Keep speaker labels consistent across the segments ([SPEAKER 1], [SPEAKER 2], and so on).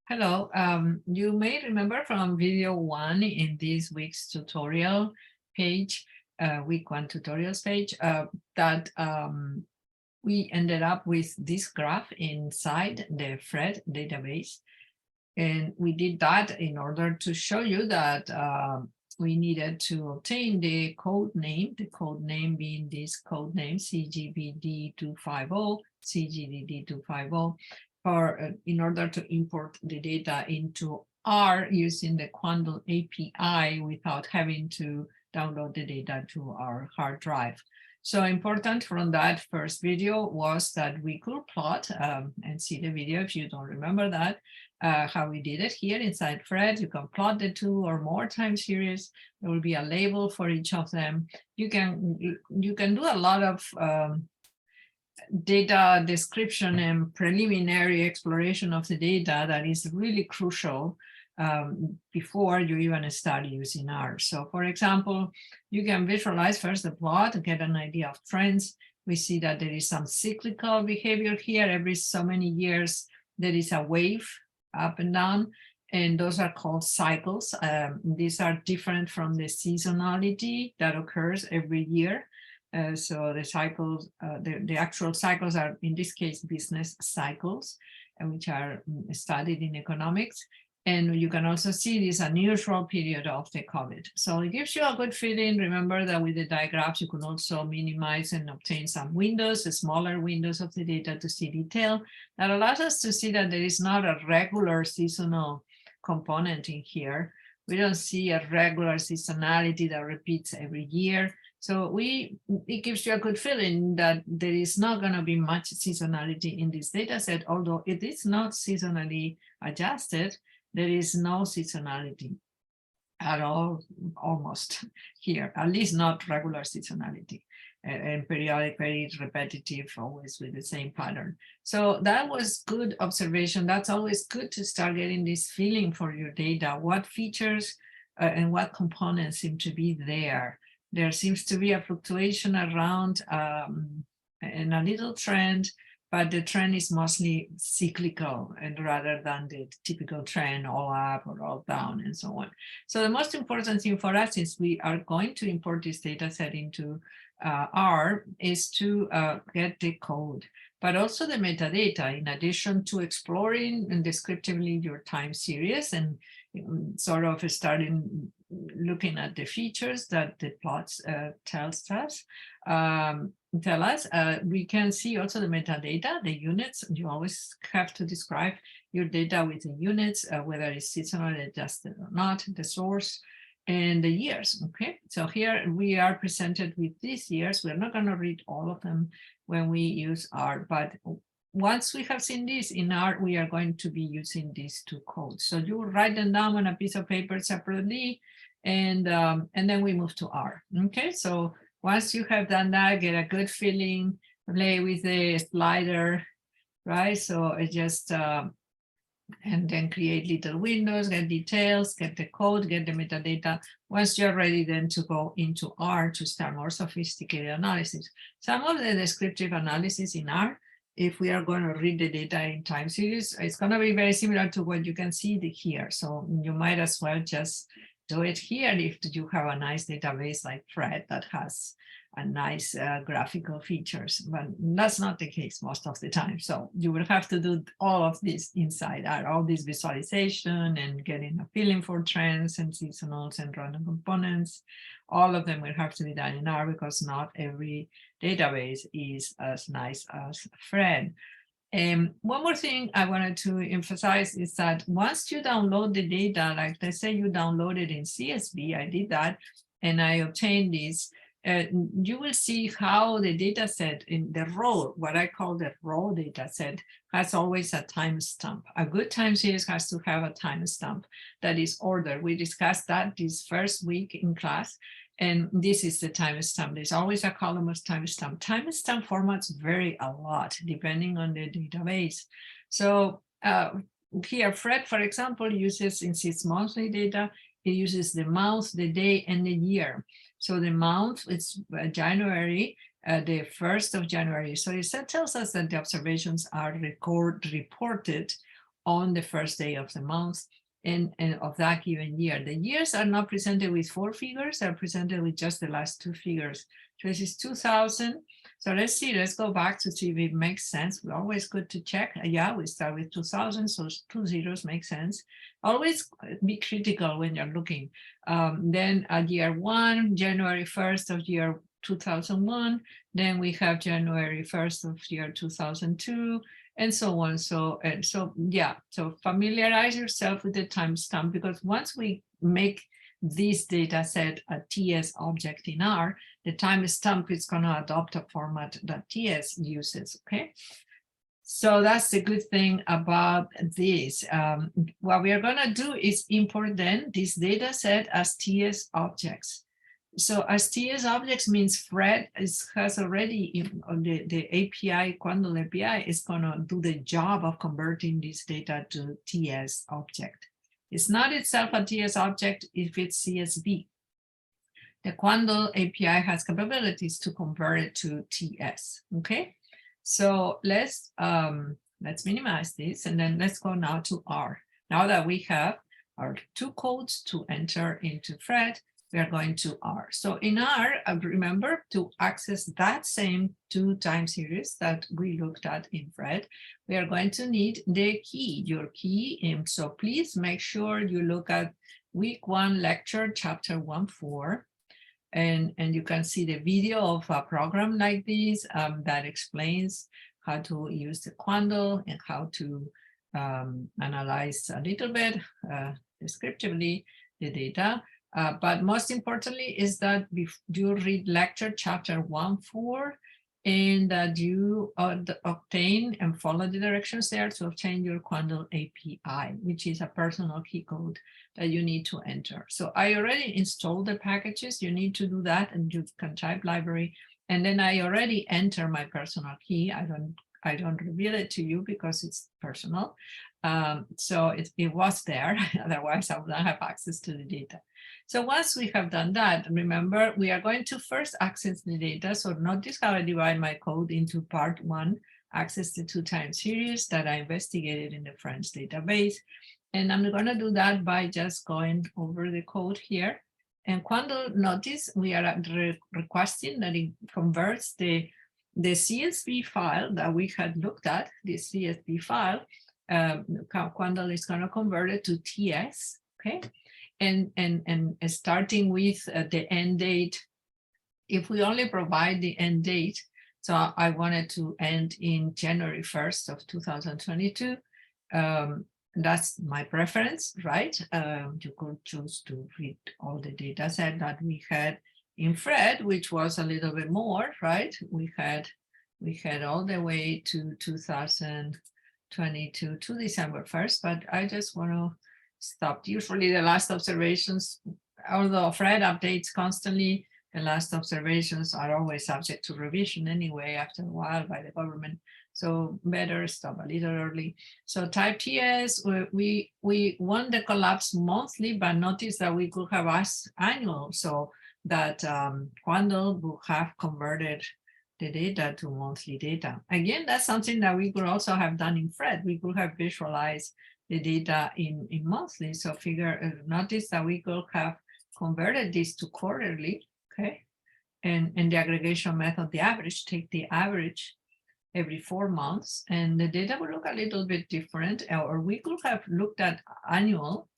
[SPEAKER 1] Hello, you may remember from video one in this week's tutorial page, week one tutorials page, that we ended up with this graph inside the FRED database. And we did that in order to show you that we needed to obtain the code name being this code name CGBD250, CGDD250, for in order to import the data into R using the Quandl API without having to download the data to our hard drive. So important from that first video was that we could plot and see the video if you don't remember that, how we did it here inside FRED. You can plot the 2 or more time series. There will be a label for each of them. You can do a lot of data description and preliminary exploration of the data that is really crucial before you even start using R. So for example, you can visualize first the plot, get an idea of trends. We see that there is some cyclical behavior here. Every so many years, there is a wave up and down, and those are called cycles. These are different from the seasonality that occurs every year. So the cycles, the actual cycles are, in this case, business cycles, which are studied in economics. And you can also see this unusual period of the COVID. So it gives you a good feeling. Remember that with the diagrams, you can also minimize and obtain some windows, smaller windows of the data to see detail. That allows us to see that there is not a regular seasonal component in here. We don't see a regular seasonality that repeats every year. So it gives you a good feeling that there is not going to be much seasonality in this data set, although it is not seasonally adjusted. There is no seasonality at all, almost here, at least not regular seasonality, and periodic, very repetitive, always with the same pattern. So that was good observation. That's always good to start getting this feeling for your data. What features and what components seem to be there? There seems to be a fluctuation around and a little trend, but the trend is mostly cyclical and rather than the typical trend all up or all down and so on. So the most important thing for us is we are going to import this data set into R is to get the code, but also the metadata, in addition to exploring and descriptively your time series and sort of starting looking at the features that the plots tell us. We can see also the metadata, the units. You always have to describe your data with the units, whether it's seasonally adjusted or not, the source, and the years. Okay, so here we are presented with these years. We're not going to read all of them when we use R, but once we have seen this in R, we are going to be using these two codes. So you will write them down on a piece of paper separately, and then we move to R. Okay, so once you have done that, get a good feeling, play with the slider, right? So it just, and then create little windows, get details, get the code, get the metadata. Once you're ready then to go into R to start more sophisticated analysis. Some of the descriptive analysis in R, if we are going to read the data in time series, it's going to be very similar to what you can see here. So you might as well just do it here if you have a nice database like FRED that has a nice graphical features, but that's not the case most of the time. So you will have to do all of this inside R, all this visualization and getting a feeling for trends and seasonals and random components. All of them will have to be done in R because not every database is as nice as FRED. One more thing I wanted to emphasize is that once you download the data, like let's say you download it in CSV, I did that, and I obtained this, you will see how the data set in the raw, what I call the raw data set, has always a timestamp. A good time series has to have a timestamp that is ordered. We discussed that this first week in class, and this is the timestamp. There's always a column of timestamp. Timestamp formats vary a lot depending on the database. So here, FRED, for example, uses in its monthly data, it uses the month, the day, and the year. So the month, it's January, the 1st of January. So it tells us that the observations are reported on the first day of the month and of that given year. The years are not presented with 4 figures, they're presented with just the last 2 figures. So this is 2000. So let's see, let's go back to see if it makes sense. We're always good to check. Yeah, we start with 2000, so 2 zeros make sense. Always be critical when you're looking. Then at year 1, January 1st of year 2001, then we have January 1st of year 2002, and so on. So yeah, so familiarize yourself with the timestamp, because once we make this data set a TS object in R, the timestamp is going to adopt a format that TS uses. Okay. So that's the good thing about this. What we are going to do is import then this data set as TS objects. So as TS objects means Fred has already on the API, Quandle API is going to do the job of converting this data to TS object. It's not itself a TS object if it's CSV. The Quandle API has capabilities to convert it to TS. Okay, so let's minimize this, and then let's go now to R. Now that we have our 2 codes to enter into Fred, we are going to R. So in R, remember to access that same 2 time series that we looked at in Fred, we are going to need the key, your key. So please make sure you look at week 1 lecture, chapter 1.4. And you can see the video of a program like this that explains how to use the Quandle and how to analyze a little bit descriptively the data. But most importantly is that you read lecture chapter 1.4 and that you obtain and follow the directions there to obtain your Quandle API, which is a personal key code that you need to enter. So I already installed the packages. You need to do that, and you can type library. And then I already enter my personal key. I don't reveal it to you because it's personal. So it was there. Otherwise, I would not have access to the data. So once we have done that, remember, we are going to first access the data. So notice how I divide my code into part 1, access the 2 time series that I investigated in the French database. And I'm going to do that by just going over the code here. And Quandle, notice we are requesting that it converts the CSV file that we had looked at, the CSV file. Quandle is going to convert it to TS, okay? And starting with the end date, if we only provide the end date, so I wanted to end in January 1st of 2022, that's my preference, right? You could choose to read all the data set that we had in Fred, which was a little bit more, right? We had all the way to 2022 to December 1st, but I just want to stop. Usually the last observations, although Fred updates constantly, the last observations are always subject to revision anyway after a while by the government. So better stop a little early. So type TS, we want the collapse monthly, but notice that we could have asked annual, so that Quandle will have converted the data to monthly data. Again, that's something that we could also have done in Fred. We could have visualized the data in monthly. So notice that we could have converted this to quarterly, okay? And the aggregation method, the average, take the average every 4 months, and the data will look a little bit different. Or we could have looked at annual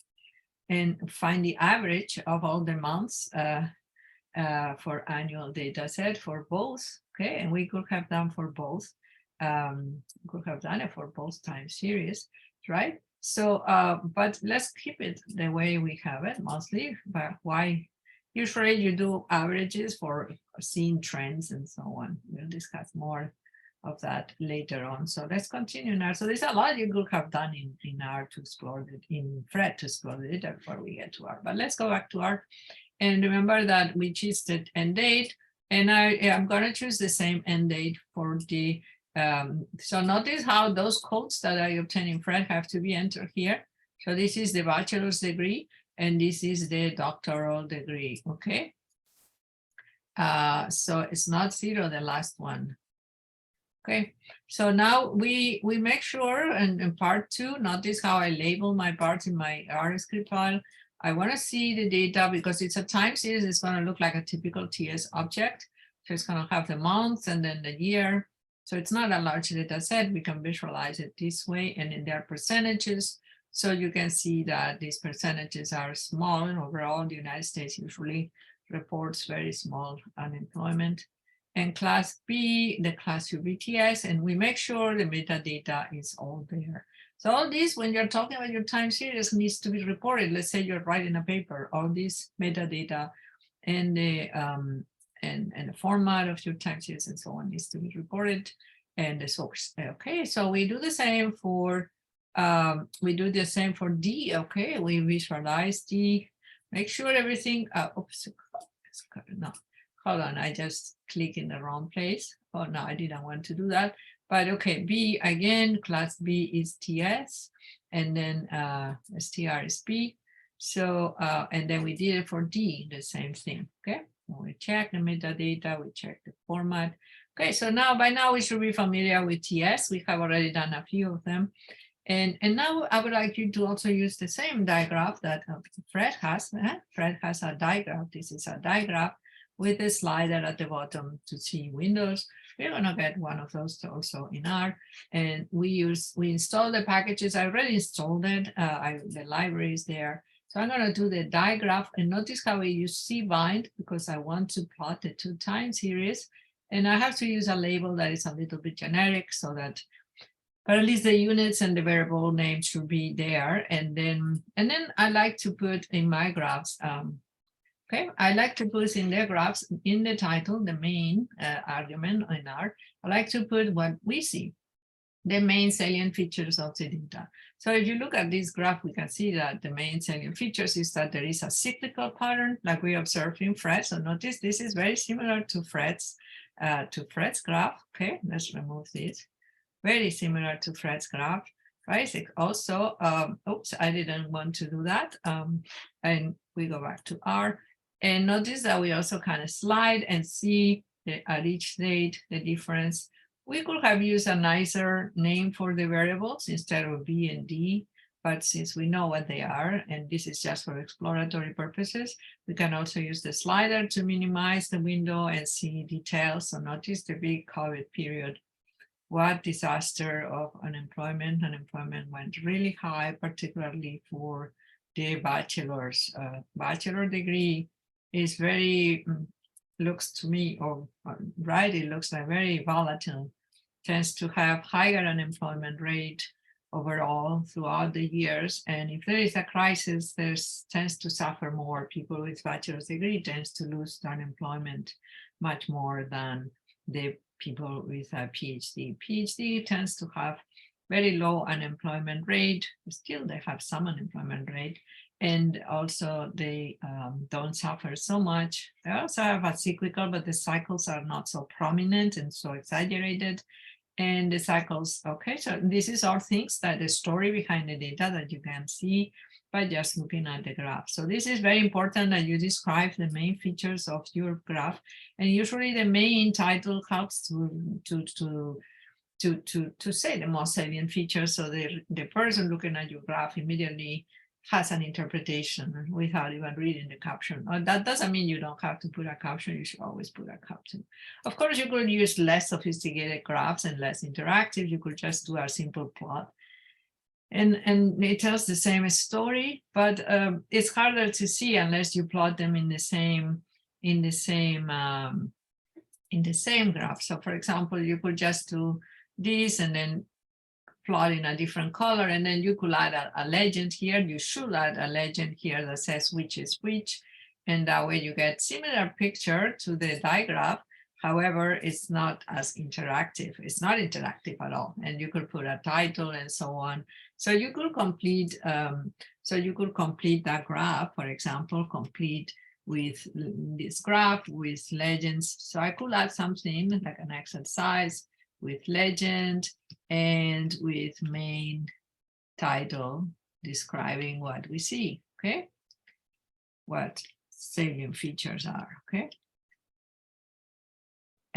[SPEAKER 1] and find the average of all the months for annual data set for both, okay? And we could have done for both, could have done it for both time series, right? So, but let's keep it the way we have it mostly. But why? Usually you do averages for seeing trends and so on. We'll discuss more of that later on. So let's continue now. So there's a lot you could have done in R to explore it, in Fred to explore the data before we get to R. But let's go back to R. And remember that we choose the end date. And I'm going to choose the same end date for the, so notice how those codes that I obtained in Fred have to be entered here. So this is the bachelor's degree, and this is the doctoral degree, okay? So it's not 0, the last one, Okay, so now we make sure, and in part 2, notice how I label my parts in my R script file. I want to see the data because it's a time series. It's going to look like a typical TS object. So it's going to have the month and then the year. So it's not a large data set. We can visualize it this way, and in their percentages. So you can see that these percentages are small, and overall the United States usually reports very small unemployment. And class B, the class UBTS, and we make sure the metadata is all there. So all this, when you're talking about your time series, needs to be reported. Let's say you're writing a paper, all this metadata and the format of your time series and so on needs to be reported, and the source. Okay, so we do the same for D. Okay, we visualize D, make sure everything. Oops, no. Hold on, I just click in the wrong place. Oh, no, I didn't want to do that. But okay, B again, class B is TS, and then STR is B. So, and then we did it for D, the same thing, okay? We check the metadata, we check the format. Okay, so now, by now we should be familiar with TS. We have already done a few of them. And now I would like you to also use the same diagraph that Fred has. Fred has a diagraph. This is a diagraph with a slider at the bottom to see windows. We're going to get one of those also in R. And we install the packages. I already installed it. The library is there. So I'm going to do the diagraph, and notice how we use cbind because I want to plot the 2 time series. And I have to use a label that is a little bit generic so that, but at least the units and the variable name should be there. And then I like to put in my graphs, okay, I like to put in the graphs in the title, the main argument in R. I like to put what we see, the main salient features of the data. So if you look at this graph, we can see that the main salient features is that there is a cyclical pattern like we observed in Fred. So notice this is very similar to Fred's graph. Okay, let's remove this. Very similar to Fred's graph. Right? Also, oops, I didn't want to do that. And we go back to R. And notice that we also kind of slide and see at each date the difference. We could have used a nicer name for the variables instead of B and D, but since we know what they are, and this is just for exploratory purposes, we can also use the slider to minimize the window and see details. So notice the big COVID period. What disaster of unemployment. Unemployment went really high, particularly for the bachelor's. Bachelor degree is very, looks to me, right, it looks like very volatile, tends to have higher unemployment rate overall throughout the years. And if there is a crisis, tends to suffer more. People with bachelor's degree tends to lose their unemployment much more than the people with a PhD. PhD tends to have very low unemployment rate. Still, they have some unemployment rate. And also they don't suffer so much. They also have a cyclical, but the cycles are not so prominent and so exaggerated. And the cycles, okay, so this is all things that the story behind the data that you can see by just looking at the graph. So this is very important that you describe the main features of your graph. And usually the main title helps to say the most salient features. So the person looking at your graph immediately has an interpretation without even reading the caption. That doesn't mean you don't have to put a caption. You should always put a caption. Of course, you could use less sophisticated graphs and less interactive. You could just do a simple plot. And it tells the same story, but it's harder to see unless you plot them in the same graph. So for example, you could just do this and then plot in a different color, and then you could add a legend here. You should add a legend here that says which is which, and that way you get similar picture to the diagram. However, it's not as interactive. It's not interactive at all, and you could put a title and so on. So you could complete. That graph, for example, complete with this graph with legends. So I could add something like an exercise with legend and with main title describing what we see, okay? What salient features are, okay?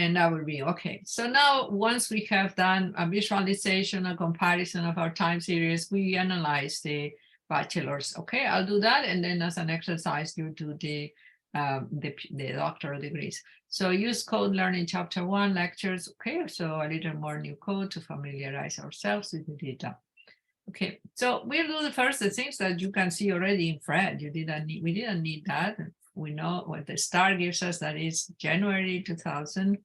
[SPEAKER 1] And that will be okay. So now once we have done a visualization, a comparison of our time series, we analyze the bachelor's. Okay, I'll do that. And then as an exercise, you do the doctoral degrees. So use code learning chapter 1 lectures. Okay, so a little more new code to familiarize ourselves with the data. Okay, so we'll do the first the things that you can see already in Fred. We didn't need that. We know what the star gives us, that is January 2000,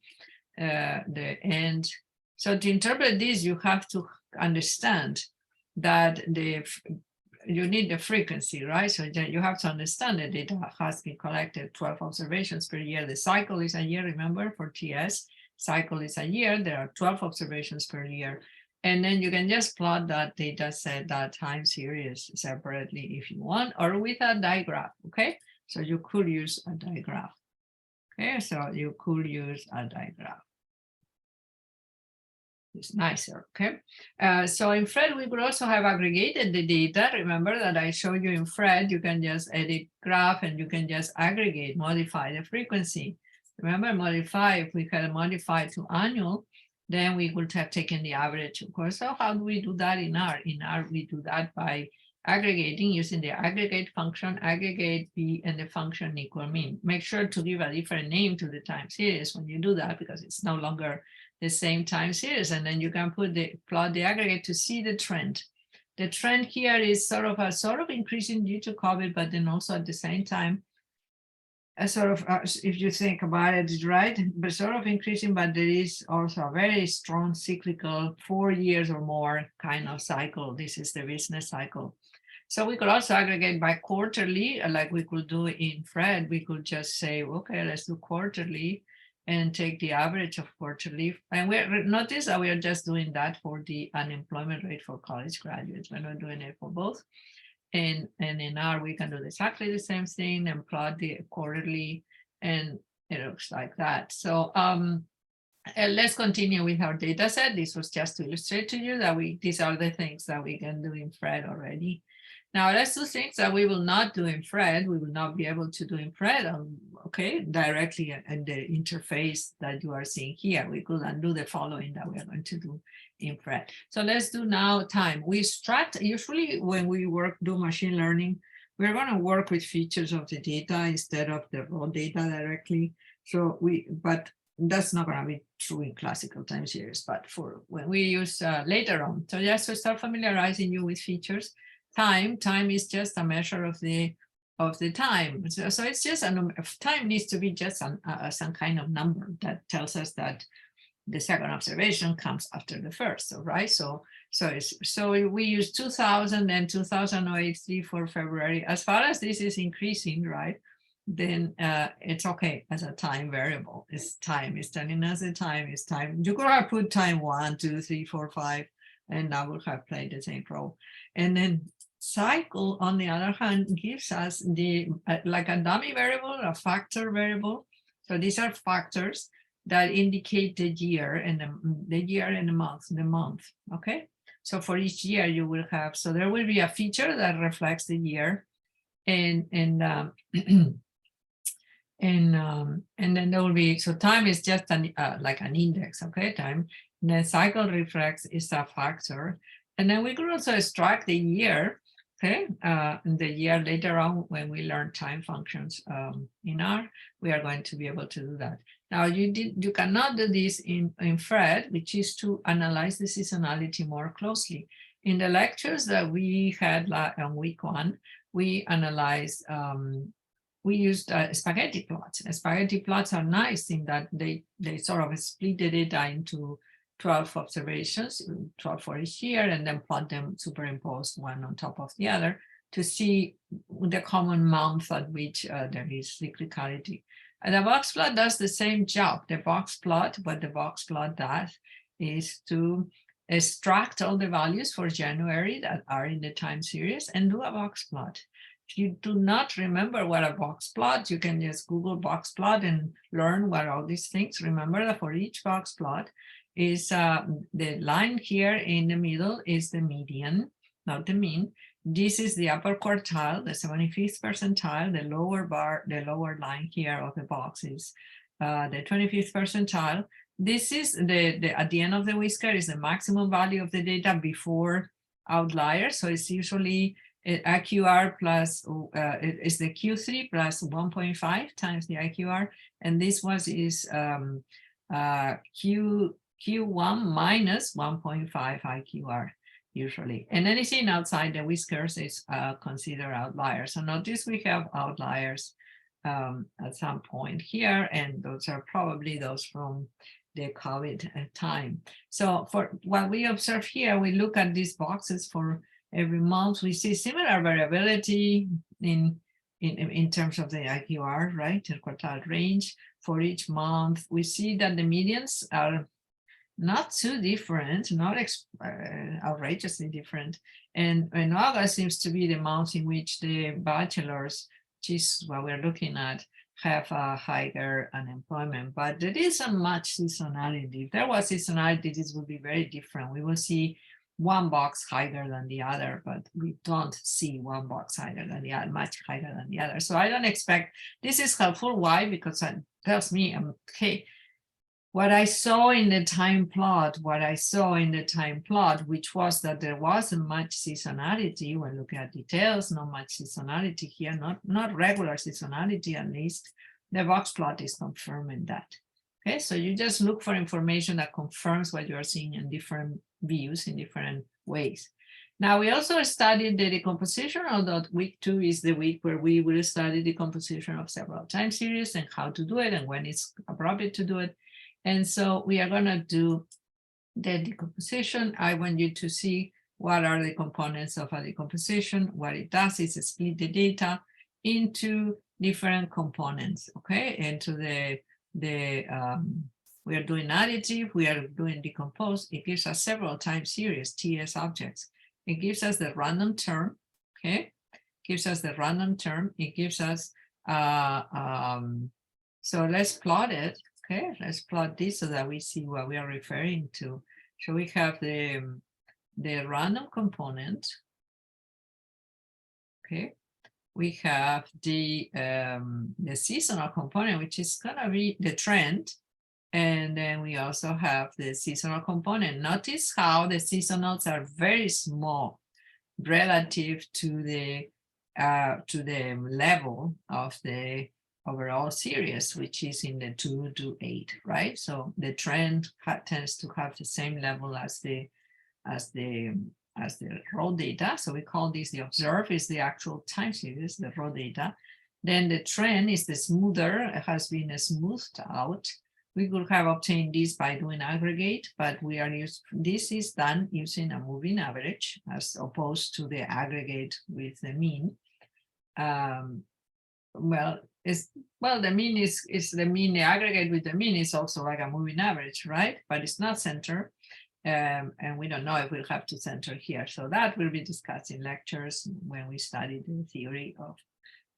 [SPEAKER 1] the end. So to interpret this, you have to understand that you need the frequency, right? So you have to understand the data has been collected 12 observations per year. The cycle is a year, remember, for TS. Cycle is a year. There are 12 observations per year. And then you can just plot that data set, that time series separately if you want, or with a diagram, okay? So you could use a diagram. Okay, so you could use a diagram. It's nicer, okay? So in Fred, we could also have aggregated the data. Remember that I showed you in Fred, you can just edit graph and you can just aggregate, modify the frequency. Remember, modify, if we had modified to annual, then we would have taken the average, of course. So how do we do that in R? In R, we do that by aggregating using the aggregate function, aggregate B, and the function equal mean. Make sure to give a different name to the time series when you do that, because it's no longer the same time series. And then you can plot the aggregate to see the trend. The trend here is sort of increasing due to COVID, but then also at the same time, if you think about it, right, but sort of increasing, but there is also a very strong cyclical 4 years or more kind of cycle. This is the business cycle. So we could also aggregate by quarterly, like we could do in Fred. We could just say, okay, let's do quarterly and take the average of quarterly. And notice that we are just doing that for the unemployment rate for college graduates. We're not doing it for both. And in R, we can do exactly the same thing and plot the quarterly, and it looks like that. So let's continue with our data set. This was just to illustrate to you that these are the things that we can do in Fred already. Now let's do things that we will not do in Fred. We will not be able to do in Fred, okay, directly at the interface that you are seeing here. We could undo the following that we are going to do in Fred. So let's do now time. We extract, usually when we do machine learning, we're going to work with features of the data instead of the raw data directly. So but that's not going to be true in classical time series, but for when we use later on. So just to start familiarizing you with features. Time is just a measure of the time. So it's just time needs to be just some kind of number that tells us that the second observation comes after the first. So right. So we use 2000 and 2003 for February. As far as this is increasing, right, then it's okay as a time variable. It's time. It's telling us the time. It's time. You could have put time 1, 2, 3, 4, 5, and that would have played the same role. And then cycle, on the other hand, gives us like a dummy variable, a factor variable. So these are factors that indicate the year and the month. Okay. So for each year you will have, so there will be a feature that reflects the year, and and then there will be, so time is just like an index, okay, time. And then cycle reflects is a factor. And then we could also extract the year, okay, the year later on when we learn time functions in R, we are going to be able to do that. Now you cannot do this in Fred, which is to analyze the seasonality more closely. In the lectures that we had on week 1, we analyzed, we used spaghetti plots. And spaghetti plots are nice in that they sort of split the data into 12 observations, 12 for each year, and then plot them superimposed one on top of the other to see the common month at which there is cyclicality. And the box plot does the same job. The box plot, what the box plot does is to extract all the values for January that are in the time series and do a box plot. If you do not remember what a box plot, you can just Google box plot and learn what all these things. Remember that for each box plot is the line here in the middle is the median, not the mean. This is the upper quartile, the 75th percentile. The lower bar, the lower line here of the box is the 25th percentile. This is the at the end of the whisker is the maximum value of the data before outliers. So it's usually IQR plus is the Q3 plus 1.5 times the IQR, and this was is Q1 minus 1.5 IQR usually, and anything outside the whiskers is considered outliers. So notice we have outliers at some point here, and those are probably those from the COVID time. So for what we observe here, we look at these boxes for every month. We see similar variability in terms of the IQR, right, the quartile range for each month. We see that the medians are not too different, not outrageously different. And August seems to be the month in which the bachelors, which is what we're looking at, have a higher unemployment. But there isn't much seasonality. If there was seasonality, this would be very different. We will see one box higher than the other, but we don't see one box higher than the other, much higher than the other. So I don't expect, this is helpful. Why? Because it tells me, okay, what I saw in the time plot, which was that there wasn't much seasonality when looking at details, not much seasonality here, not regular seasonality at least, the box plot is confirming that. Okay, so you just look for information that confirms what you are seeing in different views in different ways. Now, we also studied the decomposition, although week 2 is the week where we will study the composition of several time series and how to do it and when it's appropriate to do it. And so we are going to do the decomposition. I want you to see what are the components of a decomposition. What it does is split the data into different components, okay? Into we are doing additive, we are doing decompose. It gives us several time series, TS objects. It gives us the random term, okay? Gives us the random term. It gives us, so let's plot it. Okay, let's plot this so that we see what we are referring to. So we have the random component. Okay, we have the seasonal component, which is gonna be the trend. And then we also have the seasonal component. Notice how the seasonals are very small relative to the level of the overall series, which is in the 2 to 8, right? So the trend tends to have the same level as the raw data. So we call this the observed is the actual time series, the raw data. Then the trend is the smoother, it has been smoothed out. We could have obtained this by doing aggregate, but this is done using a moving average as opposed to the aggregate with the mean. The mean is the mean, the aggregate with the mean is also like a moving average, right? But it's not center. And we don't know if we'll have to center here. So that will be discussed in lectures when we study the theory of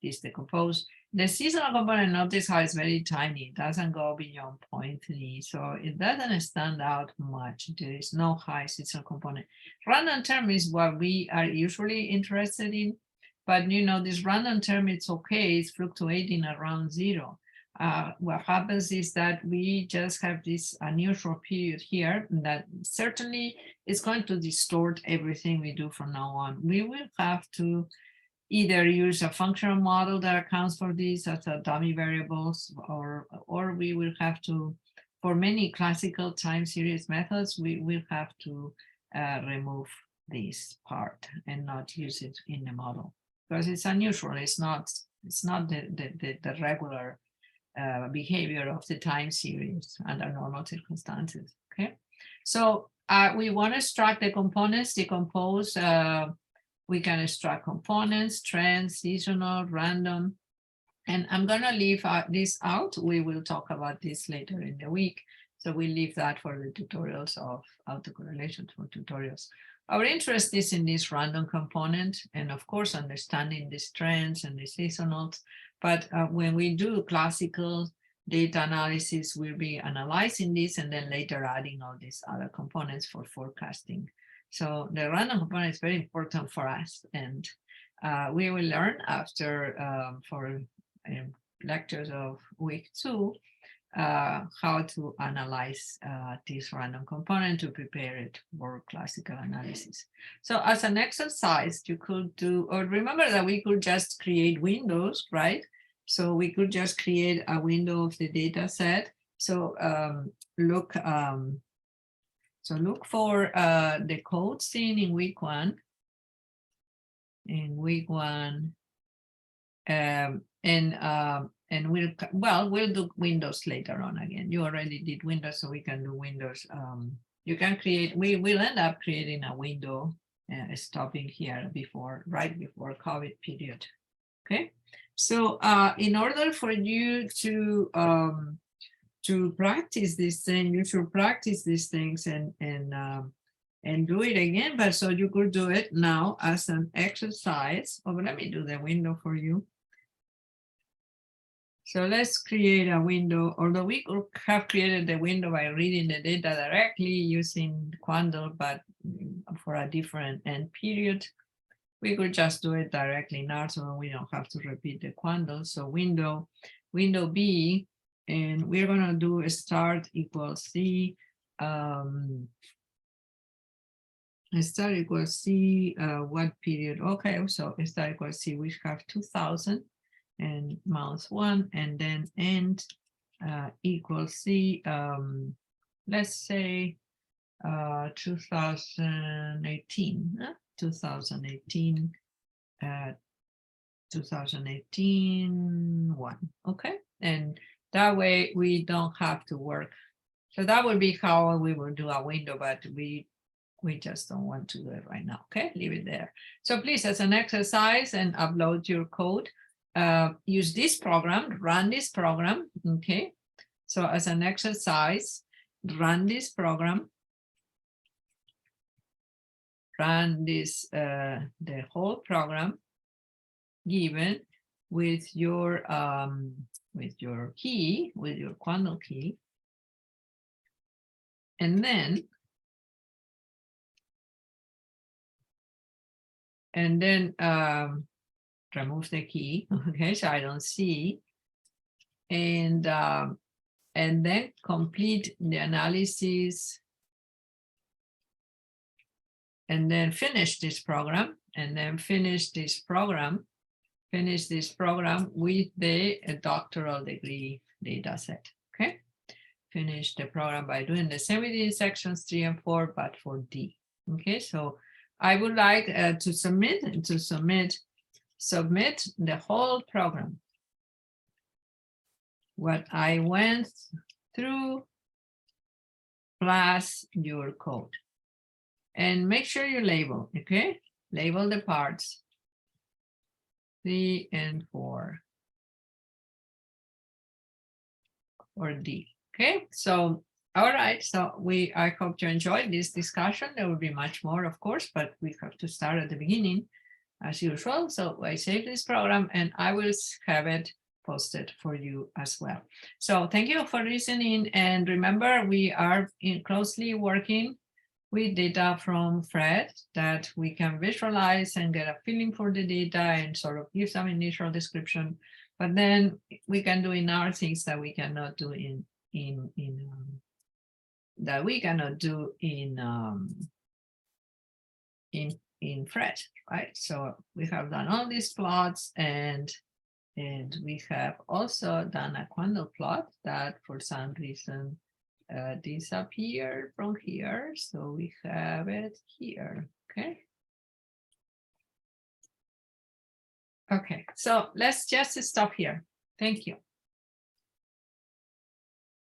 [SPEAKER 1] this decompose. The seasonal component, notice how it's very tiny. It doesn't go beyond 0.3. So it doesn't stand out much. There is no high seasonal component. Random term is what we are usually interested in. But you know, this random term, it's okay, it's fluctuating around 0. What happens is that we just have this unusual period here that certainly is going to distort everything we do from now on. We will have to either use a functional model that accounts for this as a dummy variables, or we will have to, for many classical time series methods, we will have to remove this part and not use it in the model. Because it's unusual, it's not the regular behavior of the time series under normal circumstances. Okay, so we want to extract the components, decompose. We can extract components, trends, seasonal, random, and I'm going to leave this out. We will talk about this later in the week, so we leave that for the tutorials of autocorrelation for tutorials. Our interest is in this random component and of course understanding these trends and the seasonals, but when we do classical data analysis, we'll be analyzing this and then later adding all these other components for forecasting. So the random component is very important for us, and we will learn after for lectures of week 2 how to analyze this random component to prepare it for classical analysis. So as an exercise, you could do, or remember that we could just create windows, right? So we could just create a window of the data set. So look for the code seen in week 1. In week 1, and we'll do Windows later on again. You already did Windows, so we can do Windows. You can create, we will end up creating a window stopping here right before COVID period. Okay, so in order for you to practice this thing, you should practice these things and do it again. But so you could do it now as an exercise. Oh, let me do the window for you. So let's create a window, although we could have created the window by reading the data directly using Quandle, but for a different end period, we could just do it directly now, so we don't have to repeat the Quandle. So window B, and we're gonna do a start equals C. Start equals C, what period? Okay, so start equals C, we have 2000 and mouse 1, and then end equals C, let's say 2018, 2018, 2018 1, okay? And that way we don't have to work. So that would be how we will do a window, but we just don't want to do it right now, okay? Leave it there. So please, as an exercise, and upload your code, use this program, run this program, okay? So as an exercise, run this program, run this, the whole program given with your key, with your Quandle key, and then remove the key, okay, so I don't see, and then complete the analysis, and then finish this program, and then finish this program with the doctoral degree data set, okay? Finish the program by doing the same within sections 3 and 4, but for D, okay? So I would like to submit the whole program, what I went through plus your code, and make sure you label, okay? Label the parts 3 and 4 or D, okay? So all right, so I hope you enjoyed this discussion. There will be much more, of course, but we have to start at the beginning as usual. So I save this program and I will have it posted for you as well. So thank you for listening. And remember, we are closely working with data from Fred that we can visualize and get a feeling for the data and sort of give some initial description. But then we can do in our things that we cannot do in Fred, right? So we have done all these plots, and we have also done a Quandle plot that for some reason disappeared from here. So we have it here, okay? Okay, so let's just stop here. Thank you.